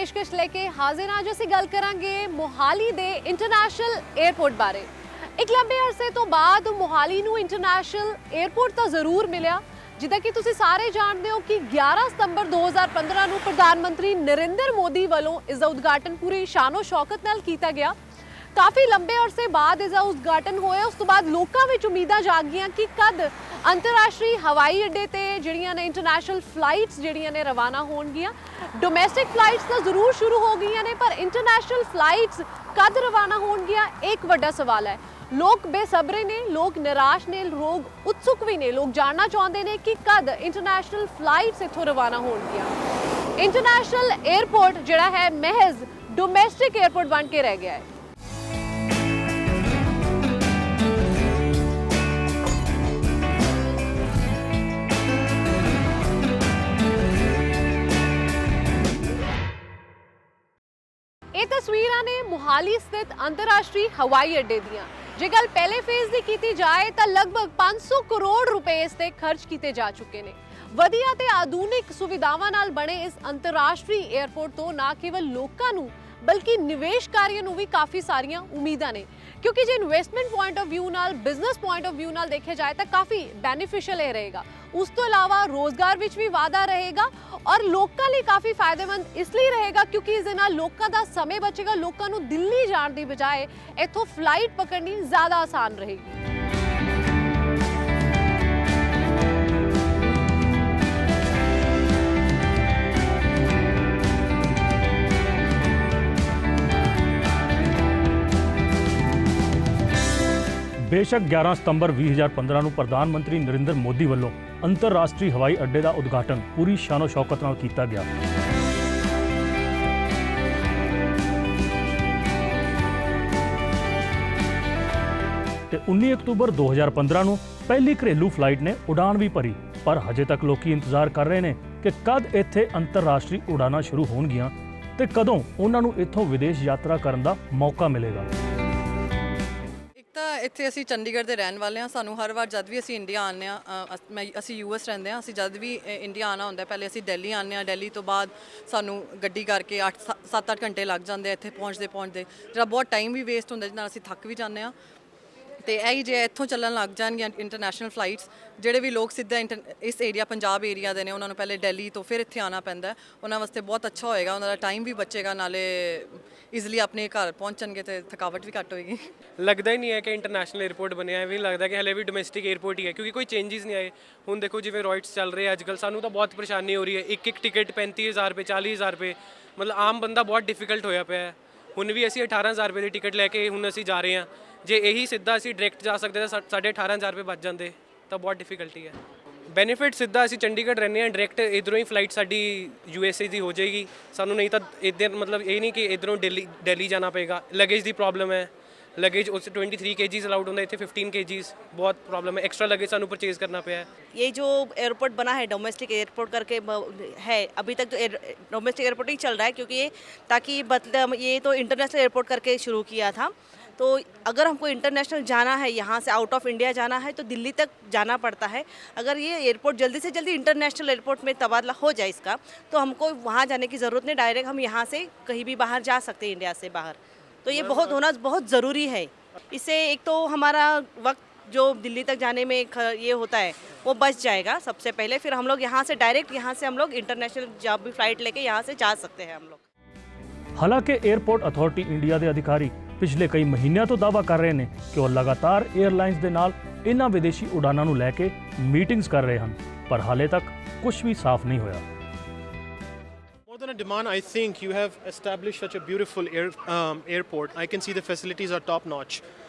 पेशकश लेके हाजिर आज ਅਸੀਂ ਗੱਲ ਕਰਾਂਗੇ ਮੋਹਾਲੀ ਦੇ ਇੰਟਰਨੈਸ਼ਨਲ 에ਅਰਪੋਰਟ ਬਾਰੇ। ਇੱਕ ਲੰਬੇ ਅਰਸੇ ਤੋਂ ਬਾਅਦ ਮੋਹਾਲੀ ਨੂੰ ਇੰਟਰਨੈਸ਼ਨਲ 에ਅਰਪੋਰਟ ਤਾਂ ਜ਼ਰੂਰ ਮਿਲਿਆ, ਜਿੱਦਾਂ ਕਿ ਤੁਸੀਂ ਸਾਰੇ ਜਾਣਦੇ ਹੋ ਕਿ 11 ਸਤੰਬਰ 2015 ਨੂੰ ਪ੍ਰਧਾਨ ਮੰਤਰੀ ਨਰਿੰਦਰ ਮੋਦੀ ਵੱਲੋਂ ਇਸ ਦਾ ਉਦਘਾਟਨ ਪੂਰੀ ਸ਼ਾਨੋ ਸ਼ੌਕਤ ਨਾਲ ਕੀਤਾ ਗਿਆ। काफ़ी लंबे अरसे बाद इसका उद्घाटन होया, उस तो बाद लोगों में उम्मीदां जाग गई कि कद अंतरराष्ट्रीय हवाई अड्डे ते जिहड़ियां ने इंटरनेशनल फ्लाइट्स जिहड़ियां ने रवाना होणगियां। डोमैसटिक फ्लाइट्स तो जरूर शुरू हो गई ने, पर इंटरनेशनल फ्लाइट्स कद रवाना होणगियां एक वड्डा सवाल है। लोग बेसब्रे ने, लोग निराश ने, लोग उत्सुक भी ने, लोग जानना चाहते हैं कि कद इंटरनेशनल फ्लाइट्स इत्थों रवाना होणगियां। इंटरनेशनल एयरपोर्ट जिहड़ा है महज डोमैसटिक एयरपोर्ट बन के रह गया है। ਇਹ ਤਸਵੀਰਾਂ ਨੇ ਮੁਹਾਲੀ ਸਥਿਤ ਅੰਤਰਰਾਸ਼ਟਰੀ ਹਵਾਈ ਅੱਡੇ ਦੀਆਂ। ਜੇ ਗੱਲ ਪਹਿਲੇ ਫੇਜ਼ ਦੀ ਕੀਤੀ ਜਾਏ ਤਾਂ ਲਗਭਗ 500 ਕਰੋੜ ਰੁਪਏ ਇਸ ਤੇ ਖਰਚ ਕੀਤੇ ਜਾ ਚੁੱਕੇ ਨੇ। ਵਧੀਆ ਤੇ ਆਧੁਨਿਕ ਸੁਵਿਧਾਵਾਂ ਨਾਲ ਬਣੇ ਇਸ ਅੰਤਰਰਾਸ਼ਟਰੀ 에ਅਰਪੋਰਟ ਤੋਂ ਨਾ ਕੇਵਲ ਲੋਕਾਂ ਨੂੰ ਬਲਕਿ ਨਿਵੇਸ਼ਕਾਰੀਆਂ ਨੂੰ ਵੀ ਕਾਫੀ ਸਾਰੀਆਂ ਉਮੀਦਾਂ ਨੇ, ਕਿਉਂਕਿ ਜੇ ਇਨਵੈਸਟਮੈਂਟ ਪੁਆਇੰਟ ਆਫ ਵਿਊ ਨਾਲ, ਬਿਜ਼ਨਸ ਪੁਆਇੰਟ ਆਫ ਵਿਊ ਨਾਲ ਦੇਖਿਆ ਜਾਏ ਤਾਂ ਕਾਫੀ ਬੈਨੀਫੀਸ਼ੀਅਲ ਇਹ ਰਹੇਗਾ। ਉਸ ਤੋਂ ਇਲਾਵਾ ਰੋਜ਼ਗਾਰ ਵਿੱਚ ਵੀ ਵਾਧਾ ਰਹੇਗਾ ਔਰ ਲੋਕਾਂ ਲਈ ਕਾਫੀ ਫਾਇਦੇਮੰਦ ਇਸ ਲਈ ਰਹੇਗਾ ਕਿਉਂਕਿ ਇਸ ਦੇ ਨਾਲ ਲੋਕਾਂ ਦਾ ਸਮੇਂ ਬਚੇਗਾ। ਲੋਕਾਂ ਨੂੰ ਦਿੱਲੀ ਜਾਣ ਦੀ ਬਜਾਏ ਇੱਥੋਂ ਫਲਾਈਟ ਪਕੜਨੀ ਜ਼ਿਆਦਾ ਆਸਾਨ ਰਹੇਗੀ। बेशक 11 ਸਤੰਬਰ 2015 ਨੂੰ ਪ੍ਰਧਾਨ ਮੰਤਰੀ ਨਰਿੰਦਰ ਮੋਦੀ ਵੱਲੋਂ ਅੰਤਰਰਾਸ਼ਟਰੀ ਹਵਾਈ ਅੱਡੇ ਦਾ ਉਦਘਾਟਨ ਪੂਰੀ ਸ਼ਾਨੋ ਸ਼ੌਕਤ ਨਾਲ ਕੀਤਾ ਗਿਆ। ਤੇ 19 ਅਕਤੂਬਰ 2015 ਨੂੰ ਪਹਿਲੀ ਘਰੇਲੂ ਫਲਾਈਟ ਨੇ ਉਡਾਨ ਵੀ ਭਰੀ, ਪਰ ਹਜੇ ਤੱਕ ਲੋਕੀ ਇੰਤਜ਼ਾਰ ਕਰ ਰਹੇ ਨੇ ਕਿ ਕਦ ਇੱਥੇ ਅੰਤਰਰਾਸ਼ਟਰੀ ਉਡਾਨਾਂ ਸ਼ੁਰੂ ਹੋਣਗੀਆਂ ਤੇ ਕਦੋਂ ਉਹਨਾਂ ਨੂੰ ਇੱਥੋਂ ਵਿਦੇਸ਼ ਯਾਤਰਾ ਕਰਨ ਦਾ ਮੌਕਾ ਮਿਲੇਗਾ। ਤਾਂ ਇੱਥੇ ਅਸੀਂ ਚੰਡੀਗੜ੍ਹ ਦੇ ਰਹਿਣ ਵਾਲੇ ਹਾਂ। ਸਾਨੂੰ ਹਰ ਵਾਰ ਜਦ ਵੀ ਅਸੀਂ ਇੰਡੀਆ ਆਉਂਦੇ ਹਾਂ, ਅਸੀਂ ਯੂਐਸ ਰਹਿੰਦੇ ਹਾਂ, ਅਸੀਂ ਜਦ ਵੀ ਇੰਡੀਆ ਆਉਣਾ ਹੁੰਦਾ ਪਹਿਲੇ ਅਸੀਂ ਦਿੱਲੀ ਆਉਂਦੇ ਹਾਂ। ਦਿੱਲੀ ਤੋਂ ਬਾਅਦ ਸਾਨੂੰ ਗੱਡੀ ਕਰਕੇ 7-8 ਘੰਟੇ ਲੱਗ ਜਾਂਦੇ ਇੱਥੇ ਪਹੁੰਚਦੇ ਜਿਹੜਾ ਬਹੁਤ ਟਾਈਮ ਵੀ ਵੇਸਟ ਹੁੰਦਾ, ਜਿਹਦੇ ਨਾਲ ਅਸੀਂ ਥੱਕ ਵੀ ਜਾਂਦੇ ਹਾਂ। ਤੇ ਇਹੀ ਜੇ ਇੱਥੋਂ ਚੱਲਣ ਲੱਗ ਜਾਣਗੀਆਂ ਇੰਟਰਨੈਸ਼ਨਲ ਫਲਾਈਟਸ, ਜਿਹੜੇ ਵੀ ਲੋਕ ਸਿੱਧਾ ਇਸ ਏਰੀਆ ਪੰਜਾਬ ਏਰੀਆ ਦੇ ਨੇ ਉਹਨਾਂ ਨੂੰ ਪਹਿਲੇ ਦਿੱਲੀ ਤੋਂ ਫਿਰ ਇੱਥੇ ਆਉਣਾ ਪੈਂਦਾ, ਉਹਨਾਂ ਵਾਸਤੇ ਬਹੁਤ ਅੱਛਾ ਹੋਏਗਾ। ਉਹਨਾਂ ਦਾ ਟਾਈਮ ਵੀ ਬਚੇਗਾ, ਨਾਲੇ ਈਜ਼ੀਲੀ ਆਪਣੇ ਘਰ ਪਹੁੰਚਣਗੇ ਤੇ ਥਕਾਵਟ ਵੀ ਘੱਟ ਹੋਏਗੀ। ਲੱਗਦਾ ਹੀ ਨਹੀਂ ਹੈ ਕਿ ਇੰਟਰਨੈਸ਼ਨਲ 에ਅਰਪੋਰਟ ਬਣਿਆ ਹੈ, ਵੀ ਲੱਗਦਾ ਕਿ ਹਲੇ ਵੀ ਡੋਮੈਸਟਿਕ 에ਅਰਪੋਰਟ ਹੀ ਹੈ, ਕਿਉਂਕਿ ਕੋਈ ਚੇਂਜਸ ਨਹੀਂ ਆਏ। ਹੁਣ ਦੇਖੋ ਜਿਵੇਂ ਰੋਇਟਸ ਚੱਲ ਰਹੇ ਅੱਜ ਕੱਲ੍ਹ, ਸਾਨੂੰ ਤਾਂ ਬਹੁਤ ਪਰੇਸ਼ਾਨੀ ਹੋ ਰਹੀ ਹੈ। ਇੱਕ ਟਿਕਟ 35,000 ਰੁਪਏ 40,000 ਰੁਪਏ, ਮਤਲਬ ਆਮ ਬੰਦਾ ਬਹੁਤ ਡਿਫਿਕਲਟ ਹੋਇਆ ਪਿਆ ਹੈ। ਹੁਣ ਵੀ ਅਸੀਂ 18,000 ਰੁਪਏ ਦੀ ਟਿਕਟ ਲੈ ਕੇ ਹੁਣ ਅਸੀਂ ਜਾ ਰਹੇ ਹਾਂ। ਜੇ ਇਹੀ ਸਿੱਧਾ ਅਸੀਂ ਡਾਇਰੈਕਟ ਜਾ ਸਕਦੇ ਤਾਂ ਸਾਡੇ 18,000 ਰੁਪਏ ਬਚ ਜਾਂਦੇ, ਤਾਂ ਬਹੁਤ ਡਿਫਿਕਲਟੀ ਹੈ। ਬੈਨੀਫਿਟ ਸਿੱਧਾ ਅਸੀਂ ਚੰਡੀਗੜ੍ਹ ਰਹਿੰਦੇ ਹਾਂ, ਡਾਇਰੈਕਟ ਇੱਧਰੋਂ ਹੀ ਫਲਾਈਟ ਸਾਡੀ USA ਦੀ ਹੋ ਜਾਏਗੀ ਸਾਨੂੰ, ਨਹੀਂ ਤਾਂ ਇੱਧਰ ਮਤਲਬ ਇਹ ਨਹੀਂ ਕਿ ਇੱਧਰੋਂ ਦਿੱਲੀ ਜਾਣਾ ਪਏਗਾ। ਲਗੇਜ ਦੀ ਪ੍ਰੋਬਲਮ ਹੈ, लगेज उससे 23 kgs अलाउड होता है, इतने 15 kgs बहुत प्रॉब्लम है। एक्स्ट्रा लगेज सानू परचेज करना पाया है। ये जो एयरपोर्ट बना है डोमेस्टिक एयरपोर्ट करके है, अभी तक तो डोमेस्टिक एयरपोर्ट ही चल रहा है, क्योंकि ये ताकि मतलब ये तो इंटरनेशनल एयरपोर्ट करके शुरू किया था। तो अगर हमको इंटरनेशनल जाना है, यहाँ से आउट ऑफ इंडिया जाना है तो दिल्ली तक जाना पड़ता है। अगर ये एयरपोर्ट जल्दी से जल्दी इंटरनेशनल एयरपोर्ट में तबादला हो जाए इसका, तो हमको वहाँ जाने की ज़रूरत नहीं, डायरेक्ट हम यहाँ से कहीं भी बाहर जा सकते हैं इंडिया से बाहर। तो ये बहुत होना बहुत ज़रूरी है। इससे एक तो हमारा वक्त जो दिल्ली तक जाने में ये होता है वो बच जाएगा सबसे पहले, फिर हम लोग यहाँ से डायरेक्ट यहाँ से हम लोग इंटरनेशनल जब भी फ्लाइट लेके यहाँ से जा सकते हैं हम लोग। ਹਾਲਾਂਕਿ 에ਅਰਪੋਰਟ ਅਥਾਰਟੀ ਇੰਡੀਆ ਦੇ ਅਧਿਕਾਰੀ ਪਿਛਲੇ ਕਈ ਮਹੀਨਿਆਂ ਤੋਂ ਦਾਅਵਾ ਕਰ ਰਹੇ ਨੇ ਕਿ ਉਹ ਲਗਾਤਾਰ 에ਅਰਲਾਈਨਸ ਦੇ ਨਾਲ ਇਹਨਾਂ ਵਿਦੇਸ਼ੀ ਉਡਾਨਾਂ ਨੂੰ ਲੈ ਕੇ ਮੀਟਿੰਗਸ ਕਰ ਰਹੇ ਹਨ, ਪਰ ਹਾਲੇ ਤੱਕ ਕੁਝ ਵੀ ਸਾਫ਼ ਨਹੀਂ ਹੋਇਆ। More than a demand, I think you have established such a beautiful airport. I can see the facilities are top notch,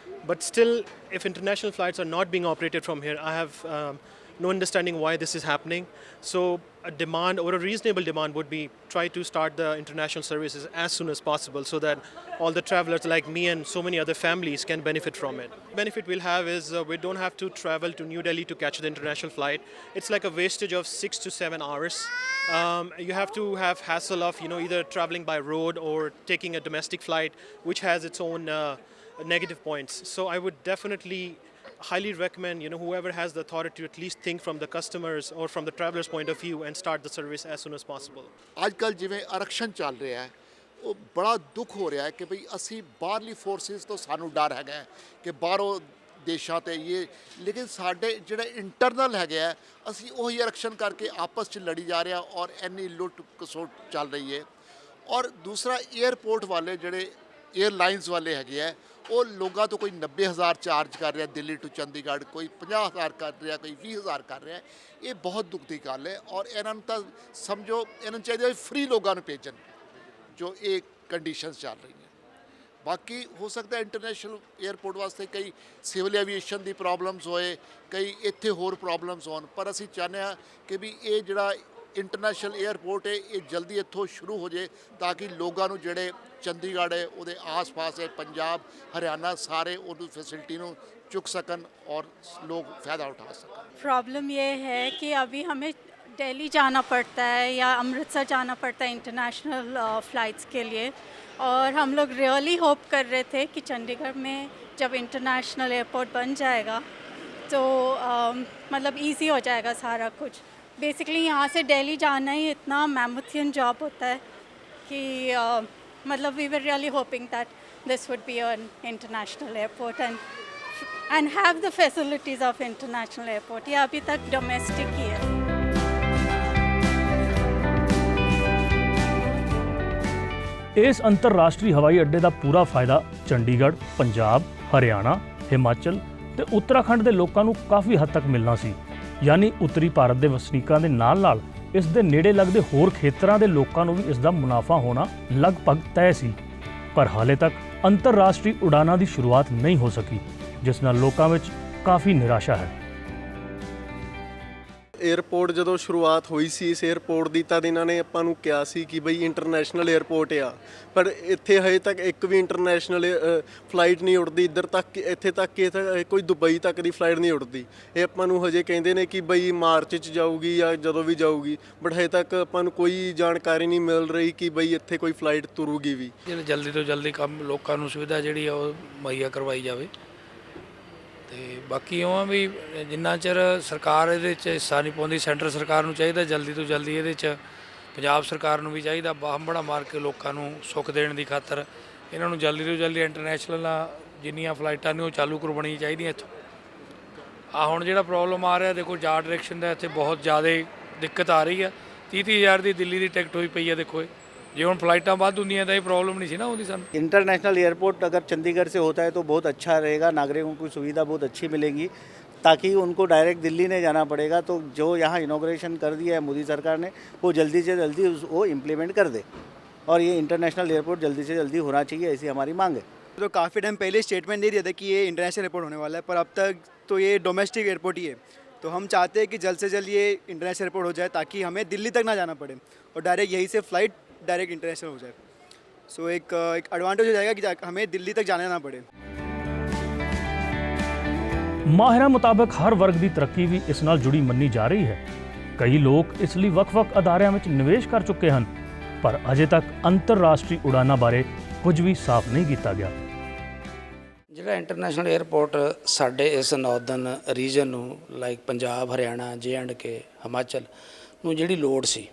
but still, if international flights are not being operated from here, I have no understanding why this is happening. So a demand or a reasonable demand would be try to start the international services as soon as possible, so that all the travelers like me and so many other families can benefit from it. Benefit we'll have is we don't have to travel to New Delhi to catch the international flight. It's like a wastage of 6 to 7 hours. You have to have hassle of either traveling by road or taking a domestic flight, which has its own negative points. So I would definitely highly recommend whoever has the authority to at least think from the customers or from the travelers point of view and start the service as soon as possible. ਅੱਜ ਕੱਲ ਜਿਵੇਂ ਆਰਕਸ਼ਣ ਚੱਲ ਰਿਹਾ ਹੈ ਉਹ ਬੜਾ ਦੁੱਖ ਹੋ ਰਿਹਾ ਹੈ ਕਿ ਭਈ ਅਸੀਂ ਬਾਹਰਲੀ ਫੋਰਸਿਸ ਤੋਂ ਸਾਨੂੰ ਡਰ ਹੈਗਾ ਹੈ ਕਿ ਬਾਹਰੋਂ ਦੇਸ਼ਾਂ ਤੇ ਇਹ, ਲੇਕਿਨ ਸਾਡੇ ਜਿਹੜੇ ਇੰਟਰਨਲ ਹੈਗੇ ਆ ਅਸੀਂ ਉਹੀ ਇਲੈਕਸ਼ਨ ਕਰਕੇ ਆਪਸ 'ਚ ਲੜੀ ਜਾ ਰਹੇ ਹਾਂ ਔਰ ਇੰਨੀ ਲੁੱਟ ਖਸੁੱਟ ਚੱਲ ਰਹੀ ਹੈ। ਔਰ ਦੂਸਰਾ 에ਅਰਪੋਰਟ ਵਾਲੇ ਜਿਹੜੇ 에ਅਰਲਾਈਨਸ ਵਾਲੇ ਹੈਗੇ ਆ ਉਹ ਲੋਕਾਂ ਤੋਂ ਕੋਈ 90,000 ਚਾਰਜ ਕਰ ਰਿਹਾ ਦਿੱਲੀ ਟੂ ਚੰਡੀਗੜ੍ਹ, ਕੋਈ 50,000 ਕਰ ਰਿਹਾ, ਕੋਈ 20,000 ਕਰ ਰਿਹਾ। ਇਹ ਬਹੁਤ ਦੁੱਖ ਦੀ ਗੱਲ ਹੈ ਔਰ ਇਹਨਾਂ ਨੂੰ ਤਾਂ ਸਮਝੋ ਇਹਨਾਂ ਨੂੰ ਚਾਹੀਦਾ ਫ੍ਰੀ ਲੋਕਾਂ ਨੂੰ ਭੇਜਣ ਜੋ ਇਹ ਕੰਡੀਸ਼ਨਸ ਚੱਲ ਰਹੀਆਂ। ਬਾਕੀ ਹੋ ਸਕਦਾ ਇੰਟਰਨੈਸ਼ਨਲ 에ਅਰਪੋਰਟ ਵਾਸਤੇ ਕਈ ਸਿਵਲ ਐਵੀਏਸ਼ਨ ਦੀ ਪ੍ਰੋਬਲਮਸ ਹੋਏ, ਕਈ ਇੱਥੇ ਹੋਰ ਪ੍ਰੋਬਲਮਸ ਹੋਣ, ਪਰ ਅਸੀਂ ਚਾਹੁੰਦੇ ਹਾਂ ਕਿ ਵੀ ਇਹ ਜਿਹੜਾ ਇੰਟਰਨੈਸ਼ਨਲ 에ਅਰਪੋਰਟ ਹੈ ਇਹ ਜਲਦੀ ਇੱਥੋਂ ਸ਼ੁਰੂ ਹੋ ਜਾਏ ਤਾਂ ਕਿ ਲੋਕਾਂ ਨੂੰ ਜਿਹੜੇ ਚੰਡੀਗੜ੍ਹ ਹੈ ਉਹਦੇ ਆਸ-ਪਾਸ ਹੈ, ਪੰਜਾਬ ਹਰਿਆਣਾ ਸਾਰੇ ਉਹਨੂੰ फैसिलिटी ਨੂੰ चुक सकन और लोग फ़ायदा उठा सकन। प्रॉब्लम ये है कि अभी हमें दिल्ली जाना पड़ता है या अमृतसर जाना पड़ता है इंटरनेशनल फ़्लाइट्स के लिए, और हम लोग रियली होप कर रहे थे कि चंडीगढ़ में जब इंटरनेशनल एयरपोर्ट बन जाएगा तो मतलब इजी हो जाएगा सारा कुछ। बेसिकली यहाँ से दिल्ली जाना ही इतना मैमथियन जॉब होता है कि मतलब we were really hoping that this would be an international airport and have the facilities of international airport। ये अभी तक डोमेस्टिक ही है। ਇਸ ਅੰਤਰਰਾਸ਼ਟਰੀ ਹਵਾਈ ਅੱਡੇ ਦਾ ਪੂਰਾ ਫਾਇਦਾ ਚੰਡੀਗੜ੍ਹ, ਪੰਜਾਬ, ਹਰਿਆਣਾ, ਹਿਮਾਚਲ ਤੇ ਉੱਤਰਾਖੰਡ ਦੇ ਲੋਕਾਂ ਨੂੰ ਕਾਫੀ ਹੱਦ ਤੱਕ ਮਿਲਣਾ ਸੀ। ਯਾਨੀ ਉੱਤਰੀ ਭਾਰਤ ਦੇ ਵਸਨੀਕਾਂ ਦੇ ਨਾਲ-ਨਾਲ ਇਸ ਦੇ ਨੇੜੇ ਲੱਗਦੇ ਹੋਰ ਖੇਤਰਾਂ ਦੇ ਲੋਕਾਂ ਨੂੰ ਵੀ ਇਸ ਦਾ ਮੁਨਾਫਾ ਹੋਣਾ ਲਗਭਗ ਤੈਅ ਸੀ। ਪਰ ਹਾਲੇ ਤੱਕ ਅੰਤਰਰਾਸ਼ਟਰੀ ਉਡਾਨਾਂ ਦੀ ਸ਼ੁਰੂਆਤ ਨਹੀਂ ਹੋ ਸਕੀ, ਜਿਸ ਨਾਲ ਲੋਕਾਂ ਵਿੱਚ ਕਾਫੀ ਨਿਰਾਸ਼ਾ ਹੈ। ਏਅਰਪੋਰਟ ਜਦੋਂ ਸ਼ੁਰੂਆਤ ਹੋਈ ਸੀ ਇਸ ਏਅਰਪੋਰਟ ਦੀ ਤਾਂ ਇਹਨਾਂ ਨੇ ਆਪਾਂ ਨੂੰ ਕਿਹਾ ਸੀ ਕਿ ਬਈ ਇੰਟਰਨੈਸ਼ਨਲ ਏਅਰਪੋਰਟ ਆ, ਪਰ ਇੱਥੇ ਹਜੇ ਤੱਕ ਇੱਕ ਵੀ ਇੰਟਰਨੈਸ਼ਨਲ ਫਲਾਈਟ ਨਹੀਂ ਉੱਡਦੀ। ਇੱਧਰ ਤੱਕ ਇੱਥੇ ਤੱਕ ਕੋਈ ਦੁਬਈ ਤੱਕ ਦੀ ਫਲਾਈਟ ਨਹੀਂ ਉੱਡਦੀ। ਇਹ ਆਪਾਂ ਨੂੰ ਹਜੇ ਕਹਿੰਦੇ ਨੇ ਕਿ ਬਈ ਮਾਰਚ 'ਚ ਜਾਊਗੀ ਜਾਂ ਜਦੋਂ ਵੀ ਜਾਊਗੀ, ਬਟ ਹਜੇ ਤੱਕ ਆਪਾਂ ਨੂੰ ਕੋਈ ਜਾਣਕਾਰੀ ਨਹੀਂ ਮਿਲ ਰਹੀ ਕਿ ਬਈ ਇੱਥੇ ਕੋਈ ਫਲਾਈਟ ਤੁਰੂਗੀ ਵੀ। ਜਲਦੀ ਤੋਂ ਜਲਦੀ ਕੰਮ ਲੋਕਾਂ ਨੂੰ ਸੁਵਿਧਾ ਜਿਹੜੀ ਆ ਉਹ ਮੁਹੱਈਆ ਕਰਵਾਈ ਜਾਵੇ। ਤੇ ਬਾਕੀ ਉਹ ਆ ਵੀ ਜਿੰਨਾ ਚਿਰ ਸਰਕਾਰ ਇਹਦੇ 'ਚ ਹਿੱਸਾ ਨਹੀਂ ਪਾਉਂਦੀ, ਸੈਂਟਰ ਸਰਕਾਰ ਨੂੰ ਚਾਹੀਦਾ ਜਲਦੀ ਤੋਂ ਜਲਦੀ ਇਹਦੇ 'ਚ, ਪੰਜਾਬ ਸਰਕਾਰ ਨੂੰ ਵੀ ਚਾਹੀਦਾ ਬਾਹੰਬੜਾ ਮਾਰ ਕੇ ਲੋਕਾਂ ਨੂੰ ਸੁੱਖ ਦੇਣ ਦੀ ਖਾਤਰ ਇਹਨਾਂ ਨੂੰ ਜਲਦੀ ਤੋਂ ਜਲਦੀ ਇੰਟਰਨੈਸ਼ਨਲ ਜਿੰਨੀਆਂ ਫਲਾਈਟਾਂ ਨੇ ਉਹ ਚਾਲੂ ਕਰਵਾਉਣੀਆਂ ਚਾਹੀਦੀਆਂ ਇੱਥੋਂ। ਆ ਹੁਣ ਜਿਹੜਾ ਪ੍ਰੋਬਲਮ ਆ ਰਿਹਾ ਦੇਖੋ ਜਾ ਡਾਇਰੈਕਸ਼ਨ ਦਾ ਇੱਥੇ ਬਹੁਤ ਜ਼ਿਆਦਾ ਦਿੱਕਤ ਆ ਰਹੀ ਆ। 30,000 ਦੀ ਦਿੱਲੀ ਦੀ ਟਿਕਟ ਹੋਈ ਪਈ ਆ ਦੇਖੋ। ਜੇ ਹੁਣ ਫਲਾਈਟਾਂ ਵੱਧ ਹੁੰਦੀਆਂ ਤਾਂ ਇਹ ਪ੍ਰॉब्लम नहीं सी ना होती ਸਾਨੂੰ। इंटरनेशनल एयरपोर्ट अगर चंडीगढ़ से होता है तो बहुत अच्छा रहेगा, नागरिकों को सुविधा बहुत अच्छी मिलेगी ताकि उनको डायरेक्ट दिल्ली नहीं जाना पड़ेगा। तो जो यहाँ इनॉग्रेशन कर दिया है मोदी सरकार ने वो जल्दी से जल्दी वो इम्प्लीमेंट कर दे और ये इंटरनेशनल एयरपोर्ट जल्दी से जल्दी होना चाहिए, ऐसी हमारी मांग है। तो काफ़ी टाइम पहले स्टेटमेंट दे दिया था कि ये इंटरनेशनल एयरपोर्ट होने वाला है, पर अब तक तो ये डोमेस्टिक एयरपोर्ट ही है। तो हम चाहते हैं कि जल्द से जल्द ये इंटरनेशनल एयरपोर्ट हो जाए ताकि हमें दिल्ली तक ना जाना पड़े और डायरेक्ट यहीं से फ़्लाइट डायरेक्ट इंटरनेशनल हो जाए। सो एक एडवांटेज हो जाएगा कि हमें दिल्ली तक जाना ना पड़े। ਮਾਹਿਰਾਂ ਮੁਤਾਬਕ ਹਰ ਵਰਗ ਦੀ ਤਰੱਕੀ ਵੀ ਇਸ ਨਾਲ ਜੁੜੀ ਮੰਨੀ ਜਾ ਰਹੀ ਹੈ। ਕਈ ਲੋਕ ਇਸ ਲਈ ਵੱਖ-ਵੱਖ ਅਦਾਰਿਆਂ ਵਿੱਚ ਨਿਵੇਸ਼ ਕਰ ਚੁੱਕੇ ਹਨ, ਪਰ ਅਜੇ ਤੱਕ ਅੰਤਰਰਾਸ਼ਟਰੀ ਉਡਾਨਾਂ ਬਾਰੇ ਕੁਝ ਵੀ ਸਾਫ਼ ਨਹੀਂ ਕੀਤਾ ਗਿਆ। ਜਿਹੜਾ ਇੰਟਰਨੈਸ਼ਨਲ 에ਅਰਪੋਰਟ ਸਾਡੇ ਇਸ ਨਾਰਦਰਨ ਰੀਜਨ ਨੂੰ ਲਾਈਕ ਪੰਜਾਬ, ਹਰਿਆਣਾ, J&K, ਹਿਮਾਚਲ ਨੂੰ ਜਿਹੜੀ ਲੋੜ ਸੀ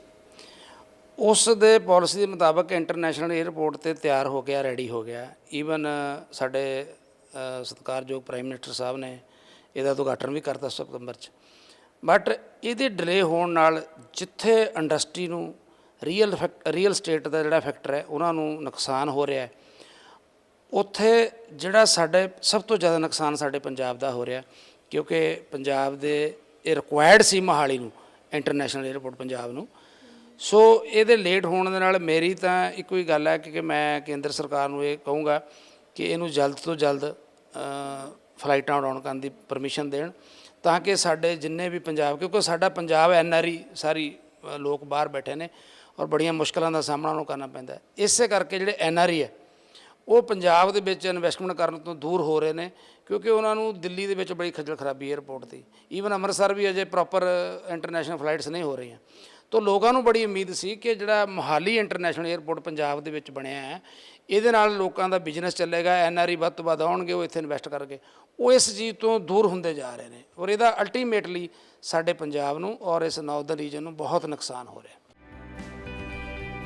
ਉਸ ਦੇ ਪਾਲਿਸੀ ਦੇ ਮੁਤਾਬਕ ਇੰਟਰਨੈਸ਼ਨਲ 에ਅਰਪੋਰਟ ਤੇ ਤਿਆਰ ਹੋ ਗਿਆ, ਰੈਡੀ ਹੋ ਗਿਆ। ਈਵਨ ਸਾਡੇ ਸਤਿਕਾਰਯੋਗ ਪ੍ਰਾਈਮ ਮਿਨਿਸਟਰ ਸਾਹਿਬ ਨੇ ਇਹਦਾ ਉਦਘਾਟਨ ਵੀ ਕਰਤਾ ਸਤੰਬਰ 'ਚ। ਬਟ ਇਹਦੇ ਡਿਲੇ ਹੋਣ ਨਾਲ ਜਿੱਥੇ ਇੰਡਸਟਰੀ ਨੂੰ ਰੀਅਲ ਸਟੇਟ ਦਾ ਜਿਹੜਾ ਫੈਕਟਰ ਹੈ ਉਹਨਾਂ ਨੂੰ ਨੁਕਸਾਨ ਹੋ ਰਿਹਾ, ਉੱਥੇ ਜਿਹੜਾ ਸਾਡੇ ਸਭ ਤੋਂ ਜ਼ਿਆਦਾ ਨੁਕਸਾਨ ਸਾਡੇ ਪੰਜਾਬ ਦਾ ਹੋ ਰਿਹਾ, ਕਿਉਂਕਿ ਪੰਜਾਬ ਦੇ ਇਹ ਰਿਕੁਆਇਰਡ ਸੀ ਮੋਹਾਲੀ ਨੂੰ ਇੰਟਰਨੈਸ਼ਨਲ 에ਅਰਪੋਰਟ ਪੰਜਾਬ ਨੂੰ। ਸੋ ਇਹਦੇ ਲੇਟ ਹੋਣ ਦੇ ਨਾਲ ਮੇਰੀ ਤਾਂ ਇੱਕੋ ਹੀ ਗੱਲ ਹੈ ਕਿ ਮੈਂ ਕੇਂਦਰ ਸਰਕਾਰ ਨੂੰ ਇਹ ਕਹੂੰਗਾ ਕਿ ਇਹਨੂੰ ਜਲਦ ਤੋਂ ਜਲਦ ਫਲਾਈਟਾਂ ਉਡਾਉਣ ਕਰਨ ਦੀ ਪਰਮਿਸ਼ਨ ਦੇਣ ਤਾਂ ਕਿ ਸਾਡੇ ਜਿੰਨੇ ਵੀ ਪੰਜਾਬ, ਕਿਉਂਕਿ ਸਾਡਾ ਪੰਜਾਬ NRE ਸਾਰੀ ਲੋਕ ਬਾਹਰ ਬੈਠੇ ਨੇ ਔਰ ਬੜੀਆਂ ਮੁਸ਼ਕਲਾਂ ਦਾ ਸਾਹਮਣਾ ਉਹਨੂੰ ਕਰਨਾ ਪੈਂਦਾ। ਇਸੇ ਕਰਕੇ ਜਿਹੜੇ NRE ਹੈ ਉਹ ਪੰਜਾਬ ਦੇ ਵਿੱਚ ਇਨਵੈਸਟਮੈਂਟ ਕਰਨ ਤੋਂ ਦੂਰ ਹੋ ਰਹੇ ਨੇ, ਕਿਉਂਕਿ ਉਹਨਾਂ ਨੂੰ ਦਿੱਲੀ ਦੇ ਵਿੱਚ ਬੜੀ ਖੱਜਲ ਖਰਾਬੀ 에ਅਰਪੋਰਟ ਦੀ। ਈਵਨ ਅੰਮ੍ਰਿਤਸਰ ਵੀ ਅਜੇ ਪ੍ਰੋਪਰ ਇੰਟਰਨੈਸ਼ਨਲ ਫਲਾਈਟਸ ਨਹੀਂ ਹੋ ਰਹੀਆਂ। ਤਾਂ ਲੋਕਾਂ ਨੂੰ ਬੜੀ ਉਮੀਦ ਸੀ ਕਿ ਜਿਹੜਾ ਮੋਹਾਲੀ ਇੰਟਰਨੈਸ਼ਨਲ 에ਅਰਪੋਰਟ ਪੰਜਾਬ ਦੇ ਵਿੱਚ ਬਣਿਆ ਹੈ ਇਹਦੇ ਨਾਲ ਲੋਕਾਂ ਦਾ ਬਿਜ਼ਨਸ ਚੱਲੇਗਾ, NRE ਵੱਧ ਤੋਂ ਵੱਧ ਆਉਣਗੇ, ਉਹ ਇੱਥੇ ਇਨਵੈਸਟ ਕਰਕੇ। ਉਹ ਇਸ ਚੀਜ਼ ਤੋਂ ਦੂਰ ਹੁੰਦੇ ਜਾ ਰਹੇ ਨੇ ਔਰ ਇਹਦਾ ਅਲਟੀਮੇਟਲੀ ਸਾਡੇ ਪੰਜਾਬ ਨੂੰ ਔਰ ਇਸ ਨਾਰਦਰਨ ਰੀਜਨ ਨੂੰ ਬਹੁਤ ਨੁਕਸਾਨ ਹੋ ਰਿਹਾ।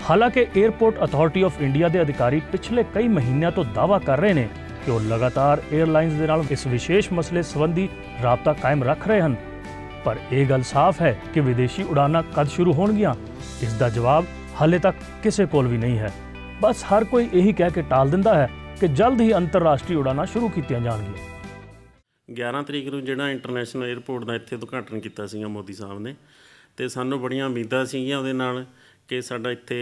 ਹਾਲਾਂਕਿ 에ਅਰਪੋਰਟ ਅਥਾਰਟੀ ਆਫ ਇੰਡੀਆ ਦੇ ਅਧਿਕਾਰੀ ਪਿਛਲੇ ਕਈ ਮਹੀਨਿਆਂ ਤੋਂ ਦਾਅਵਾ ਕਰ ਰਹੇ ਨੇ ਕਿ ਉਹ ਲਗਾਤਾਰ 에ਅਰਲਾਈਨਸ ਦੇ ਨਾਲ ਇਸ ਵਿਸ਼ੇਸ਼ ਮਸਲੇ ਸੰਬੰਧੀ ਰਾਬਤਾ ਕਾਇਮ ਰੱਖ ਰਹੇ ਹਨ। ਪਰ ਇਹ ਗੱਲ ਸਾਫ਼ ਹੈ ਕਿ ਵਿਦੇਸ਼ੀ ਉਡਾਨਾਂ ਕਦ ਸ਼ੁਰੂ ਹੋਣਗੀਆਂ, ਇਸ ਦਾ ਜਵਾਬ ਹਾਲੇ ਤੱਕ ਕਿਸੇ ਕੋਲ ਵੀ ਨਹੀਂ ਹੈ। ਬਸ ਹਰ ਕੋਈ ਇਹੀ ਕਹਿ ਕੇ ਟਾਲ ਦਿੰਦਾ ਹੈ ਕਿ ਜਲਦ ਹੀ ਅੰਤਰਰਾਸ਼ਟਰੀ ਉਡਾਨਾਂ ਸ਼ੁਰੂ ਕੀਤੀਆਂ ਜਾਣਗੀਆਂ। 11 ਤਰੀਕ ਨੂੰ ਜਿਹੜਾ ਇੰਟਰਨੈਸ਼ਨਲ 에ਅਰਪੋਰਟ ਦਾ ਇੱਥੇ ਉਦਘਾਟਨ ਕੀਤਾ ਸੀਗਾ ਮੋਦੀ ਸਾਹਿਬ ਨੇ, ਅਤੇ ਸਾਨੂੰ ਬੜੀਆਂ ਉਮੀਦਾਂ ਸੀਗੀਆਂ ਉਹਦੇ ਨਾਲ ਕਿ ਸਾਡਾ ਇੱਥੇ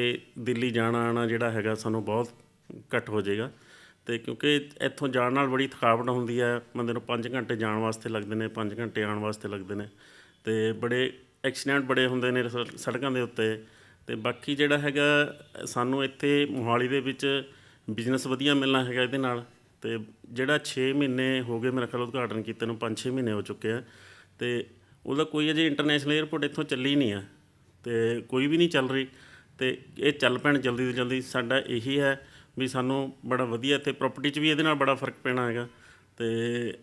ਦਿੱਲੀ ਜਾਣਾ ਆਉਣਾ ਜਿਹੜਾ ਹੈਗਾ ਸਾਨੂੰ ਬਹੁਤ ਘੱਟ ਹੋ ਜਾਏਗਾ। ਅਤੇ ਕਿਉਂਕਿ ਇੱਥੋਂ ਜਾਣ ਨਾਲ ਬੜੀ ਥਕਾਵਟ ਹੁੰਦੀ ਹੈ, ਬੰਦੇ ਨੂੰ 5 ਘੰਟੇ ਜਾਣ ਵਾਸਤੇ ਲੱਗਦੇ ਨੇ, 5 ਘੰਟੇ ਆਉਣ ਵਾਸਤੇ ਲੱਗਦੇ ਨੇ, ਅਤੇ ਬੜੇ ਐਕਸੀਡੈਂਟ ਬੜੇ ਹੁੰਦੇ ਨੇ ਸੜਕਾਂ ਦੇ ਉੱਤੇ। ਅਤੇ ਬਾਕੀ ਜਿਹੜਾ ਹੈਗਾ ਸਾਨੂੰ ਇੱਥੇ ਮੋਹਾਲੀ ਦੇ ਵਿੱਚ ਬਿਜ਼ਨਸ ਵਧੀਆ ਮਿਲਣਾ ਹੈਗਾ ਇਹਦੇ ਨਾਲ। ਅਤੇ ਜਿਹੜਾ 6 ਮਹੀਨੇ ਹੋ ਗਏ ਮੇਰਾ ਖਿਆਲ ਉਦਘਾਟਨ ਕੀਤੇ ਨੂੰ, 5-6 ਮਹੀਨੇ ਹੋ ਚੁੱਕੇ ਆ, ਅਤੇ ਉਹਦਾ ਕੋਈ ਅਜੇ ਇੰਟਰਨੈਸ਼ਨਲ 에ਅਰਪੋਰਟ ਇੱਥੋਂ ਚੱਲੀ ਨਹੀਂ ਆ, ਅਤੇ ਕੋਈ ਵੀ ਨਹੀਂ ਚੱਲ ਰਹੀ। ਅਤੇ ਇਹ ਚੱਲ ਪੈਣ ਜਲਦੀ ਤੋਂ ਜਲਦੀ। ਸਾਡਾ ਇਹੀ ਹੈ ਵੀ ਸਾਨੂੰ ਬੜਾ ਵਧੀਆ ਇੱਥੇ ਪ੍ਰੋਪਰਟੀ 'ਚ ਵੀ ਇਹਦੇ ਨਾਲ ਬੜਾ ਫਰਕ ਪੈਣਾ ਹੈਗਾ, ਅਤੇ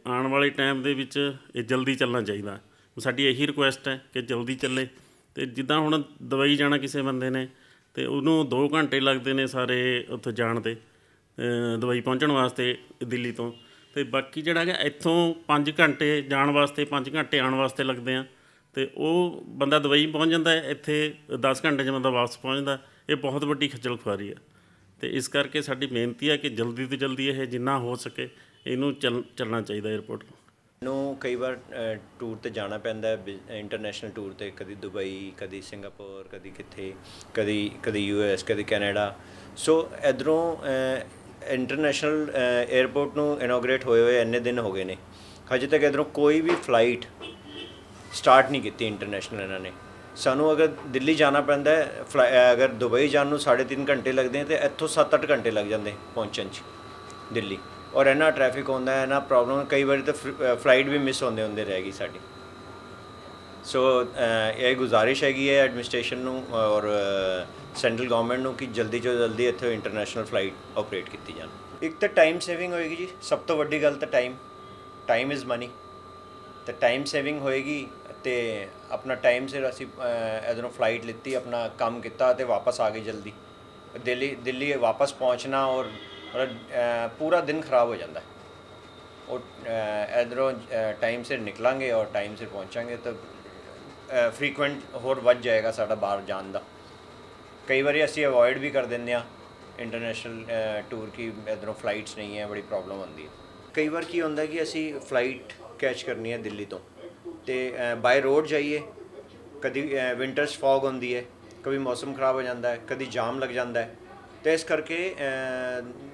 ਆਉਣ ਵਾਲੇ ਟਾਈਮ ਦੇ ਵਿੱਚ ਇਹ ਜਲਦੀ ਚੱਲਣਾ ਚਾਹੀਦਾ। ਸਾਡੀ ਇਹੀ ਰਿਕੁਐਸਟ ਹੈ ਕਿ ਜਲਦੀ ਚੱਲੇ। ਅਤੇ ਜਿੱਦਾਂ ਹੁਣ ਦੁਬਈ ਜਾਣਾ ਕਿਸੇ ਬੰਦੇ ਨੇ, ਅਤੇ ਉਹਨੂੰ 2 ਘੰਟੇ ਲੱਗਦੇ ਨੇ ਸਾਰੇ ਉੱਥੇ ਜਾਣ 'ਤੇ, ਦੁਬਈ ਪਹੁੰਚਣ ਵਾਸਤੇ ਦਿੱਲੀ ਤੋਂ। ਅਤੇ ਬਾਕੀ ਜਿਹੜਾ ਹੈਗਾ ਇੱਥੋਂ 5 ਘੰਟੇ ਜਾਣ ਵਾਸਤੇ, 5 ਘੰਟੇ ਆਉਣ ਵਾਸਤੇ ਲੱਗਦੇ ਆ, ਅਤੇ ਉਹ ਬੰਦਾ ਦੁਬਈ ਪਹੁੰਚ ਜਾਂਦਾ ਹੈ, ਇੱਥੇ 10 ਘੰਟੇ 'ਚ ਬੰਦਾ ਵਾਪਸ ਪਹੁੰਚਦਾ। ਇਹ ਬਹੁਤ ਵੱਡੀ ਖੱਜਲ ਖੁਆਰੀ ਹੈ, ਅਤੇ ਇਸ ਕਰਕੇ ਸਾਡੀ ਬੇਨਤੀ ਹੈ ਕਿ ਜਲਦੀ ਤੋਂ ਜਲਦੀ ਇਹ ਜਿੰਨਾ ਹੋ ਸਕੇ ਇਹਨੂੰ ਚੱਲਣਾ ਚਾਹੀਦਾ 에ਅਰਪੋਰਟ ਨੂੰ। ਨੂੰ ਕਈ ਵਾਰ ਟੂਰ 'ਤੇ ਜਾਣਾ ਪੈਂਦਾ ਹੈ, ਇੰਟਰਨੈਸ਼ਨਲ ਟੂਰ 'ਤੇ, ਕਦੀ ਦੁਬਈ, ਕਦੀ ਸਿੰਗਾਪੁਰ, ਕਦੀ ਕਿੱਥੇ, ਕਦੀ US, ਕਦੀ ਕੈਨੇਡਾ। ਸੋ ਇੱਧਰੋਂ ਇੰਟਰਨੈਸ਼ਨਲ 에ਅਰਪੋਰਟ ਨੂੰ ਇਨੋਗਰੇਟ ਹੋਏ ਇੰਨੇ ਦਿਨ ਹੋ ਗਏ ਨੇ, ਹਜੇ ਤੱਕ ਇੱਧਰੋਂ ਕੋਈ ਵੀ ਫਲਾਈਟ ਸਟਾਰਟ ਨਹੀਂ ਕੀਤੀ ਇੰਟਰਨੈਸ਼ਨਲ ਇਹਨਾਂ ਨੇ। ਸਾਨੂੰ ਅਗਰ ਦਿੱਲੀ ਜਾਣਾ ਪੈਂਦਾ ਹੈ, ਅਗਰ ਦੁਬਈ ਜਾਣ ਨੂੰ 3.5 ਘੰਟੇ ਲੱਗਦੇ ਅਤੇ ਇੱਥੋਂ 7-8 ਘੰਟੇ ਲੱਗ ਜਾਂਦੇ ਪਹੁੰਚਣ 'ਚ ਦਿੱਲੀ। ਔਰ ਇੰਨਾ ਟ੍ਰੈਫਿਕ ਹੁੰਦਾ ਹੈ, ਇੰਨਾ ਪ੍ਰੋਬਲਮ, ਕਈ ਵਾਰੀ ਤਾਂ ਫਲਾਈਟ ਵੀ ਮਿਸ ਹੁੰਦੇ ਰਹਿ ਗਈ ਸਾਡੀ। ਸੋ ਇਹ ਗੁਜ਼ਾਰਿਸ਼ ਹੈਗੀ ਹੈ ਐਡਮਿਨਿਸਟ੍ਰੇਸ਼ਨ ਨੂੰ ਔਰ ਸੈਂਟਰਲ ਗਵਰਨਮੈਂਟ ਨੂੰ ਕਿ ਜਲਦੀ ਤੋਂ ਜਲਦੀ ਇੱਥੇ ਇੰਟਰਨੈਸ਼ਨਲ ਫਲਾਈਟ ਆਪਰੇਟ ਕੀਤੀ ਜਾਣ। ਇੱਕ ਤਾਂ ਟਾਈਮ ਸੇਵਿੰਗ ਹੋਏਗੀ ਜੀ, ਸਭ ਤੋਂ ਵੱਡੀ ਗੱਲ ਤਾਂ ਟਾਈਮ ਇਜ਼ ਮਨੀ। ਤਾਂ ਟਾਈਮ ਸੇਵਿੰਗ ਹੋਏਗੀ ਅਤੇ ਆਪਣਾ ਟਾਈਮ ਸਿਰ ਅਸੀਂ ਇੱਧਰੋਂ ਫਲਾਈਟ ਲਿੱਤੀ, ਆਪਣਾ ਕੰਮ ਕੀਤਾ ਅਤੇ ਵਾਪਸ ਆ ਗਏ ਜਲਦੀ। ਦਿੱਲੀ ਵਾਪਸ ਪਹੁੰਚਣਾ ਔਰ ਪੂਰਾ ਦਿਨ ਖਰਾਬ ਹੋ ਜਾਂਦਾ। ਉਹ ਇੱਧਰੋਂ ਟਾਈਮ ਸਿਰ ਨਿਕਲਾਂਗੇ ਔਰ ਟਾਈਮ ਸਿਰ ਪਹੁੰਚਾਂਗੇ ਤਾਂ ਫਰੀਕੁਐਂਟ ਹੋਰ ਵੱਧ ਜਾਏਗਾ ਸਾਡਾ ਬਾਹਰ ਜਾਣ ਦਾ। ਕਈ ਵਾਰੀ ਅਸੀਂ ਅਵੋਇਡ ਵੀ ਕਰ ਦਿੰਦੇ ਹਾਂ ਇੰਟਰਨੈਸ਼ਨਲ ਟੂਰ ਕੀ ਇੱਧਰੋਂ ਫਲਾਈਟਸ ਨਹੀਂ ਹੈ, ਬੜੀ ਪ੍ਰੋਬਲਮ ਹੁੰਦੀ ਹੈ। ਕਈ ਵਾਰ ਕੀ ਹੁੰਦਾ ਕਿ ਅਸੀਂ ਫਲਾਈਟ ਕੈਚ ਕਰਨੀ ਹੈ ਦਿੱਲੀ ਤੋਂ, ਅਤੇ ਬਾਏ ਰੋਡ ਜਾਈਏ, ਕਦੀ ਵਿੰਟਰਸ ਫੌਗ ਹੁੰਦੀ ਹੈ, ਕभी ਮੌਸਮ ਖਰਾਬ ਹੋ ਜਾਂਦਾ ਹੈ, ਕਦੀ ਜਾਮ ਲੱਗ ਜਾਂਦਾ ਹੈ। ਅਤੇ ਇਸ ਕਰਕੇ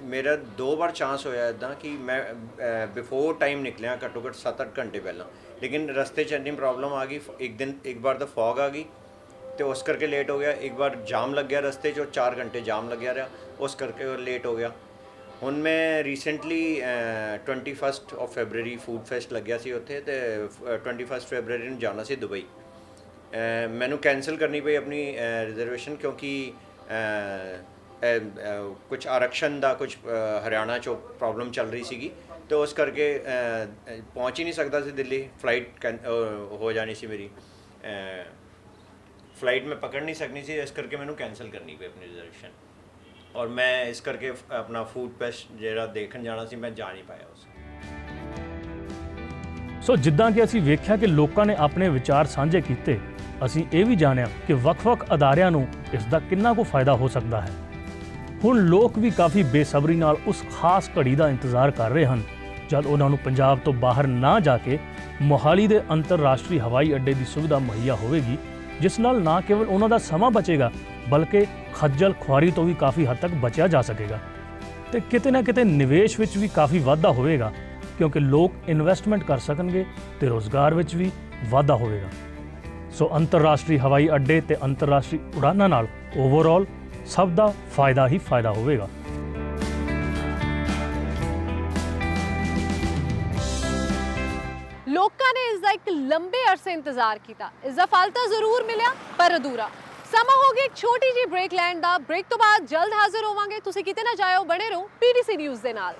ਮੇਰਾ 2 ਵਾਰ ਚਾਂਸ ਹੋਇਆ ਇੱਦਾਂ ਕਿ ਮੈਂ ਬਿਫੋਰ ਟਾਈਮ ਨਿਕਲਿਆ, ਘੱਟੋ ਘੱਟ 7-8 ਘੰਟੇ ਪਹਿਲਾਂ, ਲੇਕਿਨ ਰਸਤੇ 'ਚ ਇੰਨੀ ਪ੍ਰੋਬਲਮ ਆ ਗਈ। ਇੱਕ ਵਾਰ ਤਾਂ ਫੌਗ ਆ ਗਈ ਅਤੇ ਉਸ ਕਰਕੇ ਲੇਟ ਹੋ ਗਿਆ। ਇੱਕ ਵਾਰ ਜਾਮ ਲੱਗ ਗਿਆ ਰਸਤੇ 'ਚ, 4 ਘੰਟੇ ਜਾਮ ਲੱਗਿਆ ਰਿਹਾ, ਉਸ ਕਰਕੇ ਲੇਟ ਹੋ ਗਿਆ। ਹੁਣ ਮੈਂ ਰੀਸੈਂਟਲੀ 21 ਫਰਵਰੀ ਫੂਡ ਫੈਸਟ ਲੱਗਿਆ ਸੀ ਉੱਥੇ, ਅਤੇ 21 ਫਰਵਰੀ ਨੂੰ ਜਾਣਾ ਸੀ ਦੁਬਈ। ਮੈਨੂੰ ਕੈਂਸਲ ਕਰਨੀ ਪਈ ਆਪਣੀ ਰਿਜ਼ਰਵੇਸ਼ਨ, ਕਿਉਂਕਿ ਕੁਝ ਆਰਕਸ਼ਨ ਦਾ ਕੁਝ ਹਰਿਆਣਾ 'ਚੋਂ ਪ੍ਰੋਬਲਮ ਚੱਲ ਰਹੀ ਸੀਗੀ, ਅਤੇ ਉਸ ਕਰਕੇ ਪਹੁੰਚ ਹੀ ਨਹੀਂ ਸਕਦਾ ਸੀ ਦਿੱਲੀ। ਫਲਾਈਟ ਹੋ ਜਾਣੀ ਸੀ ਮੇਰੀ, ਫਲਾਈਟ ਮੈਂ ਪਕੜ ਨਹੀਂ ਸਕਣੀ ਸੀ, ਇਸ ਕਰਕੇ ਮੈਨੂੰ ਕੈਂਸਲ ਕਰਨੀ ਪਈ ਆਪਣੀ ਰਿਜ਼ਰਵੇਸ਼ਨ। ਔਰ ਮੈਂ ਇਸ ਕਰਕੇ ਆਪਣਾ ਫੂਡ ਫੈਸਟ ਜਿਹੜਾ ਦੇਖਣ ਜਾਣਾ ਸੀ, ਮੈਂ ਜਾ ਨਹੀਂ ਪਾਇਆ ਉਸ। ਸੋ ਜਿੱਦਾਂ ਕਿ ਅਸੀਂ ਵੇਖਿਆ ਕਿ ਲੋਕਾਂ ਨੇ ਆਪਣੇ ਵਿਚਾਰ ਸਾਂਝੇ ਕੀਤੇ, ਅਸੀਂ ਇਹ ਵੀ ਜਾਣਿਆ ਕਿ ਵੱਖ-ਵੱਖ ਅਦਾਰਿਆਂ ਨੂੰ ਇਸ ਦਾ ਕਿੰਨਾ ਕੁ ਫਾਇਦਾ ਹੋ ਸਕਦਾ ਹੈ। ਹੁਣ ਲੋਕ ਵੀ ਕਾਫੀ ਬੇਸਬਰੀ ਨਾਲ ਉਸ ਖਾਸ ਘੜੀ ਦਾ ਇੰਤਜ਼ਾਰ ਕਰ ਰਹੇ ਹਨ ਜਦ ਉਹਨਾਂ ਨੂੰ ਪੰਜਾਬ ਤੋਂ ਬਾਹਰ ਨਾ ਜਾ ਕੇ ਮੋਹਾਲੀ ਦੇ ਅੰਤਰਰਾਸ਼ਟਰੀ ਹਵਾਈ ਅੱਡੇ ਦੀ ਸੁਵਿਧਾ ਮੁਹੱਈਆ ਹੋਵੇਗੀ, ਜਿਸ ਨਾਲ ਨਾ ਕੇਵਲ ਉਹਨਾਂ ਦਾ ਸਮਾਂ ਬਚੇਗਾ ਬਲਕਿ ਖੱਜਲ ਖੁਆਰੀ ਤੋਂ ਵੀ ਕਾਫੀ ਹੱਦ ਤੱਕ ਬਚਿਆ ਜਾ ਸਕੇਗਾ, ਤੇ ਕਿਤੇ ਨਾ ਕਿਤੇ ਨਿਵੇਸ਼ ਵਿੱਚ ਵੀ ਕਾਫੀ ਵਾਧਾ ਹੋਵੇਗਾ, ਕਿਉਂਕਿ ਲੋਕ ਇਨਵੈਸਟਮੈਂਟ ਕਰ ਸਕਣਗੇ ਤੇ ਰੋਜ਼ਗਾਰ ਵਿੱਚ ਵੀ ਵਾਧਾ ਹੋਵੇਗਾ। ਸੋ ਅੰਤਰਰਾਸ਼ਟਰੀ ਹਵਾਈ ਅੱਡੇ ਤੇ ਅੰਤਰਰਾਸ਼ਟਰੀ ਉਡਾਨਾਂ ਨਾਲ ਓਵਰਆਲ ਸਭ ਦਾ ਫਾਇਦਾ ਹੀ ਫਾਇਦਾ ਹੋਵੇਗਾ। ਲੋਕਾਂ ਨੇ ਇਸ ਦਾ ਇੱਕ ਲੰਬੇ ਅਰਸੇ ਇੰਤਜ਼ਾਰ ਕੀਤਾ। ਇਸ ਦਾ ਫਲ ਤਾਂ ਜ਼ਰੂਰ ਮਿਲਿਆ, ਪਰ ਅਧੂਰਾ। ਸਮਾਂ ਹੋ ਗਿਆ ਇੱਕ ਛੋਟੀ ਜਿਹੀ ਬ੍ਰੇਕ ਲੈਣ ਦਾ। ਬ੍ਰੇਕ ਤੋਂ ਬਾਅਦ ਜਲਦ ਹਾਜ਼ਰ ਹੋਵਾਂਗੇ। ਤੁਸੀਂ ਕਿਤੇ ਨਾ ਜਾਇਓ, ਬਣੇ ਰਹੋ PTC ਨਿਊਜ਼ ਦੇ ਨਾਲ।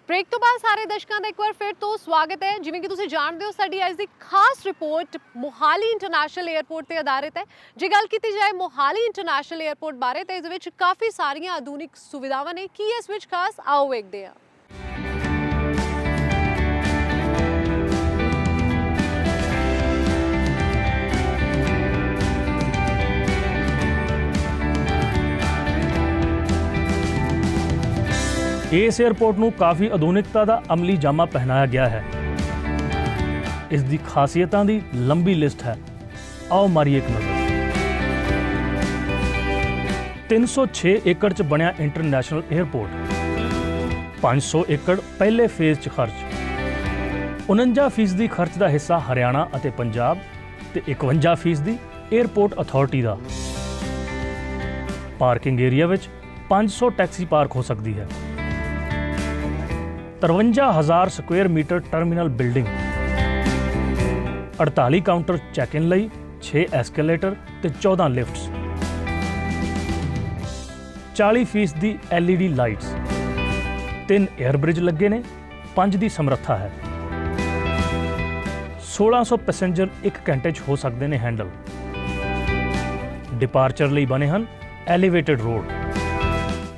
ਬ੍ਰੇਕ ਤੋਂ ਬਾਅਦ ਸਾਰੇ ਦਰਸ਼ਕਾਂ ਦਾ ਇੱਕ ਵਾਰ ਫਿਰ ਤੋਂ ਸਵਾਗਤ ਹੈ। ਜਿਵੇਂ ਕਿ ਤੁਸੀਂ ਜਾਣਦੇ ਹੋ, ਸਾਡੀ ਅੱਜ ਦੀ ਖਾਸ ਰਿਪੋਰਟ ਮੋਹਾਲੀ ਇੰਟਰਨੈਸ਼ਨਲ 에ਅਰਪੋਰਟ ਤੇ ਆਧਾਰਿਤ ਹੈ। ਜੇ ਗੱਲ ਕੀਤੀ ਜਾਏ ਮੋਹਾਲੀ ਇੰਟਰਨੈਸ਼ਨਲ 에ਅਰਪੋਰਟ ਬਾਰੇ ਤਾਂ ਇਸ ਵਿੱਚ ਕਾਫੀ ਸਾਰੀਆਂ ਆਧੁਨਿਕ ਸੁਵਿਧਾਵਾਂ ਨੇ। ਕੀ ਇਸ ਵਿੱਚ ਖਾਸ, ਆਓ ਵੇਖਦੇ ਹਾਂ। ਇਸ 에ਅਰਪੋਰਟ ਨੂੰ ਕਾਫੀ ਆਧੁਨਿਕਤਾ ਦਾ ਅਮਲੀ ਜਾਮਾ ਪਹਿਨਾਇਆ ਗਿਆ ਹੈ। ਇਸ ਦੀ ਖਾਸੀਅਤਾਂ ਦੀ ਲੰਬੀ ਲਿਸਟ ਹੈ, ਆਓ ਮਾਰੀਏ ਇੱਕ ਨਜ਼ਰ। 306 ਏਕੜ 'ਚ ਬਣਿਆ ਇੰਟਰਨੈਸ਼ਨਲ 에ਅਰਪੋਰਟ, 500 ਏਕੜ ਪਹਿਲੇ ਫੇਜ਼ 'ਚ ਖਰਚ, 49% ਖਰਚ ਦਾ ਹਿੱਸਾ ਹਰਿਆਣਾ ਅਤੇ ਪੰਜਾਬ ਤੇ 51% 에ਅਰਪੋਰਟ ਅਥਾਰਟੀ ਦਾ। ਪਾਰਕਿੰਗ ਏਰੀਆ ਵਿੱਚ 500 ਟੈਕਸੀ ਪਾਰਕ ਹੋ ਸਕਦੀ ਹੈ। 53,000 square metre terminal building, 48 counter check in ਲਈ, 6 ਐਸਕੇਲੇਟਰ ਤੇ 14 ਲਿਫਟਸ, 40% ਦੀ LED ਲਾਈਟਸ, 3 에ਅਰ ਬ੍ਰਿਜ ਲੱਗੇ ਨੇ, 5 ਦੀ ਸਮਰੱਥਾ ਹੈ। 1600 ਪੈਸੇਂਜਰ 1 ਘੰਟੇ 'ਚ ਹੋ ਸਕਦੇ ਨੇ ਹੈਂਡਲ। ਡਿਪਾਰਚਰ ਲਈ ਬਣੇ ਹਨ ਐਲੀਵੇਟਡ ਰੋਡ।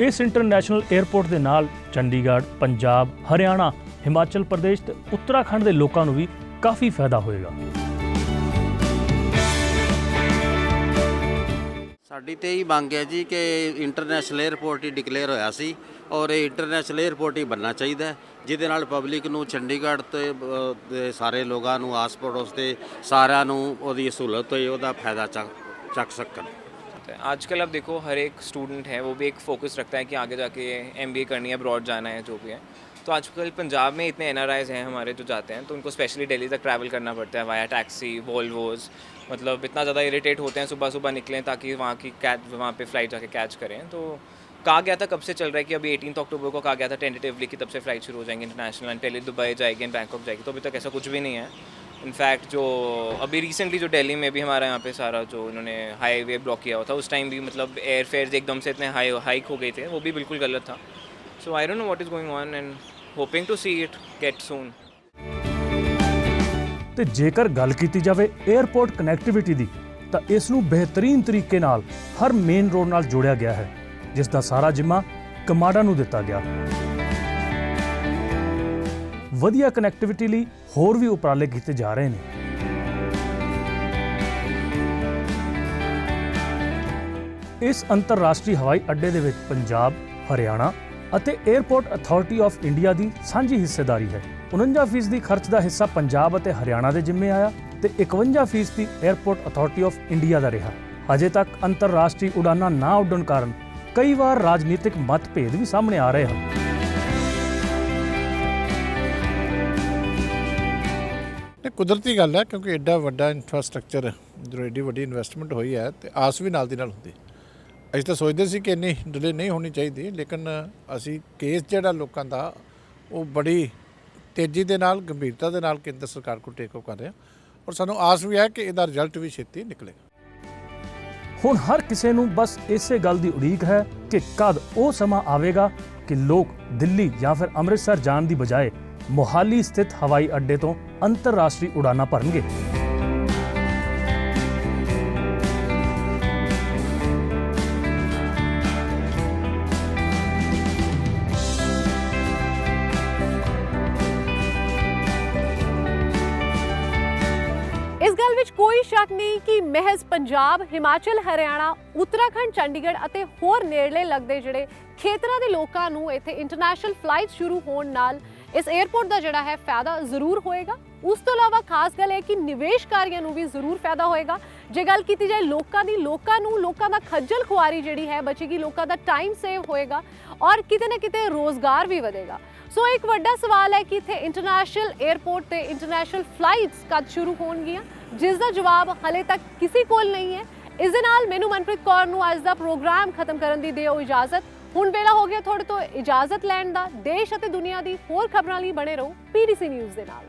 ਇਸ ਇੰਟਰਨੈਸ਼ਨਲ 에ਅਰਪੋਰਟ ਦੇ ਨਾਲ ਚੰਡੀਗੜ੍ਹ, ਪੰਜਾਬ, ਹਰਿਆਣਾ, ਹਿਮਾਚਲ ਪ੍ਰਦੇਸ਼ ਤੇ ਉੱਤਰਾਖੰਡ ਦੇ ਲੋਕਾਂ ਨੂੰ ਵੀ ਕਾਫੀ ਫਾਇਦਾ ਹੋਏਗਾ। ਸਾਡੀ ਤੇ ਹੀ ਮੰਗ ਹੈ ਜੀ ਕਿ ਇੰਟਰਨੈਸ਼ਨਲ 에ਅਰਪੋਰਟ ਹੀ ਡਿਕਲੇਅਰ ਹੋਇਆ ਸੀ ਔਰ ਇਹ ਇੰਟਰਨੈਸ਼ਨਲ 에ਅਰਪੋਰਟ ਹੀ ਬਣਨਾ ਚਾਹੀਦਾ ਹੈ, ਜਿਹਦੇ ਨਾਲ ਪਬਲਿਕ ਨੂੰ ਚੰਡੀਗੜ੍ਹ ਤੇ ਸਾਰੇ ਲੋਕਾਂ ਨੂੰ ਆਸ ਪੜੋਸ ਦੇ ਸਾਰਿਆਂ ਨੂੰ ਉਹਦੀ ਸਹੂਲਤ ਹੋਏ, ਉਹਦਾ ਫਾਇਦਾ ਚੱਕ ਸਕਣ। आजकल अब देखो हर एक स्टूडेंट है वो भी एक फोकस रखता है कि आगे जाके MBA करनी है, अब्रॉड जाना है, जो भी है। तो आजकल पंजाब में इतने NRIs हैं हमारे जो जाते हैं, तो उनको स्पेशली दिल्ली तक ट्रैवल करना पड़ता है वाया टैक्सी, वोल्वोज। मतलब इतना ज़्यादा इरिटेट होते हैं सुबह सुबह निकलें ताकि वहाँ पे फ़्लाइट जाके कैच करें। तो कहा गया था, कब से चल रहा है कि अभी 18 अक्टूबर को कहा गया था टेंटेटिवली कि तब से फ़्लाइट शुरू हो जाएंगी इंटरनेशनल, एंड पहले दुबई जाएगी, बैंकॉक जाएगी। तो अभी तक ऐसा कुछ भी नहीं है। इनफैक्ट जो अभी रिसेंटली जो दिल्ली में भी हमारा यहाँ पे सारा जो इन्होंने हाईवे ब्लॉक किया हुआ था, उस टाइम भी मतलब एयर फेयर्स एकदम से इतने हाइक हो गए थे, वो भी बिल्कुल गलत था। So I don't know what is going on and hoping to see it get soon. ਤੇ ਜੇਕਰ ਗੱਲ ਕੀਤੀ ਜਾਵੇ 에ਅਰਪੋਰਟ ਕਨੈਕਟੀਵਿਟੀ ਦੀ, ਤਾਂ ਇਸ ਨੂੰ ਬਿਹਤਰੀਨ ਤਰੀਕੇ ਨਾਲ ਹਰ ਮੇਨ ਰੋਡ ਨਾਲ ਜੋੜਿਆ ਗਿਆ ਹੈ, ਜਿਸ ਦਾ ਸਾਰਾ ਜ਼ਿੰਮਾ ਕਮਾਡਾ ਨੂੰ ਦਿੱਤਾ ਗਿਆ। ਵਧੀਆ ਕਨੈਕਟੀਵਿਟੀ ਲਈ ਹੋਰ ਵੀ ਉਪਰਾਲੇ ਕੀਤੇ ਜਾ ਰਹੇ ਨੇ। ਇਸ ਅੰਤਰਰਾਸ਼ਟਰੀ ਹਵਾਈ ਅੱਡੇ ਦੇ ਵਿੱਚ ਪੰਜਾਬ, ਹਰਿਆਣਾ ਅਤੇ 에ਅਰਪੋਰਟ ਅਥਾਰਟੀ ਆਫ ਇੰਡੀਆ ਦੀ ਸਾਂਝੀ ਹਿੱਸੇਦਾਰੀ ਹੈ। 49% ਖਰਚ ਦਾ ਹਿੱਸਾ ਪੰਜਾਬ ਅਤੇ ਹਰਿਆਣਾ ਦੇ ਜ਼ਿੰਮੇ ਆਇਆ ਤੇ 51% 에ਅਰਪੋਰਟ ਅਥਾਰਟੀ ਆਫ ਇੰਡੀਆ ਦਾ ਰਿਹਾ। ਅਜੇ ਤੱਕ ਅੰਤਰਰਾਸ਼ਟਰੀ ਉਡਾਨਾਂ ਨਾ ਉੱਡਣ ਕਾਰਨ ਕਈ ਵਾਰ ਰਾਜਨੀਤਿਕ ਮਤਭੇਦ ਵੀ ਸਾਹਮਣੇ ਆ ਰਹੇ ਹਨ। ਕੁਦਰਤੀ ਗੱਲ ਹੈ, ਕਿਉਂਕਿ ਐਡਾ ਵੱਡਾ ਇਨਫਰਾਸਟ੍ਰਕਚਰ ਜਦੋਂ ਐਡੀ ਵੱਡੀ ਇਨਵੈਸਟਮੈਂਟ ਹੋਈ ਹੈ ਤੇ ਆਸ ਵੀ ਨਾਲ ਦੀ ਨਾਲ ਹੁੰਦੀ। ਅਸੀਂ ਤਾਂ ਸੋਚਦੇ ਸੀ ਕਿ ਇੰਨੀ ਡਿਲੇ ਨਹੀਂ ਹੋਣੀ ਚਾਹੀਦੀ, ਲੇਕਿਨ ਅਸੀਂ ਕੇਸ ਜਿਹੜਾ ਲੋਕਾਂ ਦਾ ਉਹ ਬੜੀ ਤੇਜ਼ੀ ਦੇ ਨਾਲ, ਗੰਭੀਰਤਾ ਦੇ ਨਾਲ ਕੇਂਦਰ ਸਰਕਾਰ ਕੋਲ ਟੇਕ ਓਵਰ ਕਰ ਰਿਹਾ ਔਰ ਸਾਨੂੰ ਆਸ ਵੀ ਹੈ ਕਿ ਇਹਦਾ ਰਿਜ਼ਲਟ ਵੀ ਛੇਤੀ ਨਿਕਲੇਗਾ। ਹੁਣ ਹਰ ਕਿਸੇ ਨੂੰ ਬਸ ਇਸੇ ਗੱਲ ਦੀ ਉਡੀਕ ਹੈ ਕਿ ਕਦ ਉਹ ਸਮਾਂ ਆਵੇਗਾ ਕਿ ਲੋਕ ਦਿੱਲੀ ਜਾਂ ਫਿਰ ਅੰਮ੍ਰਿਤਸਰ ਜਾਣ ਦੀ ਬਜਾਏ ਮੋਹਾਲੀ ਸਥਿਤ ਹਵਾਈ ਅੱਡੇ ਤੋਂ ਅੰਤਰਰਾਸ਼ਟਰੀ ਉਡਾਨਾਂ ਭਰਨਗੇ। ਇਸ ਗੱਲ ਵਿੱਚ ਕੋਈ ਸ਼ੱਕ ਨਹੀਂ ਕਿ ਮਹਿਜ਼ ਪੰਜਾਬ, ਹਿਮਾਚਲ, ਹਰਿਆਣਾ, ਉੱਤਰਾਖੰਡ, ਚੰਡੀਗੜ੍ਹ ਅਤੇ ਹੋਰ ਨੇੜਲੇ ਲੱਗਦੇ ਜਿਹੜੇ ਖੇਤਰਾਂ ਦੇ ਲੋਕਾਂ ਨੂੰ ਇੱਥੇ ਇੰਟਰਨੈਸ਼ਨਲ ਫਲਾਈਟ ਸ਼ੁਰੂ ਹੋਣ ਨਾਲ ਇਸ 에ਅਰਪੋਰਟ ਦਾ ਜਿਹੜਾ ਹੈ ਫਾਇਦਾ ਜ਼ਰੂਰ ਹੋਏਗਾ। ਉਸ ਤੋਂ ਇਲਾਵਾ ਖਾਸ ਗੱਲ ਹੈ ਕਿ ਨਿਵੇਸ਼ਕਾਰੀਆਂ ਨੂੰ ਵੀ ਜ਼ਰੂਰ ਫਾਇਦਾ ਹੋਏਗਾ। ਜੇ ਗੱਲ ਕੀਤੀ ਜਾਏ ਲੋਕਾਂ ਦੀ, ਲੋਕਾਂ ਦਾ ਖੱਜਲ ਖੁਆਰੀ ਜਿਹੜੀ ਹੈ ਬਚੇਗੀ, ਲੋਕਾਂ ਦਾ ਟਾਈਮ ਸੇਵ ਹੋਏਗਾ ਔਰ ਕਿਤੇ ਨਾ ਕਿਤੇ ਰੋਜ਼ਗਾਰ ਵੀ ਵਧੇਗਾ। ਸੋ ਇੱਕ ਵੱਡਾ ਸਵਾਲ ਹੈ ਕਿ ਇੱਥੇ ਇੰਟਰਨੈਸ਼ਨਲ 에ਅਰਪੋਰਟ ਤੇ ਇੰਟਰਨੈਸ਼ਨਲ ਫਲਾਈਟਸ ਕਦ ਸ਼ੁਰੂ ਹੋਣਗੀਆਂ, ਜਿਸ ਦਾ ਜਵਾਬ ਹਲੇ ਤੱਕ ਕਿਸੇ ਕੋਲ ਨਹੀਂ ਹੈ। ਇਸ ਦੇ ਨਾਲ ਮੈਨੂੰ ਮਨਪ੍ਰੀਤ ਕੌਰ ਨੂੰ ਅੱਜ ਦਾ ਪ੍ਰੋਗਰਾਮ ਖਤਮ ਕਰਨ ਦੀ ਦਿਓ ਇਜਾਜ਼ਤ। ਹੁਣ ਵੇਲਾ ਹੋ ਗਿਆ ਤੁਹਾਡੇ ਤੋਂ ਇਜਾਜ਼ਤ ਲੈਣ ਦਾ। ਦੇਸ਼ ਅਤੇ ਦੁਨੀਆ ਦੀ ਹੋਰ ਖਬਰਾਂ ਲਈ ਬਣੇ ਰਹੋ PDC ਨਿਊਜ਼ ਦੇ ਨਾਲ।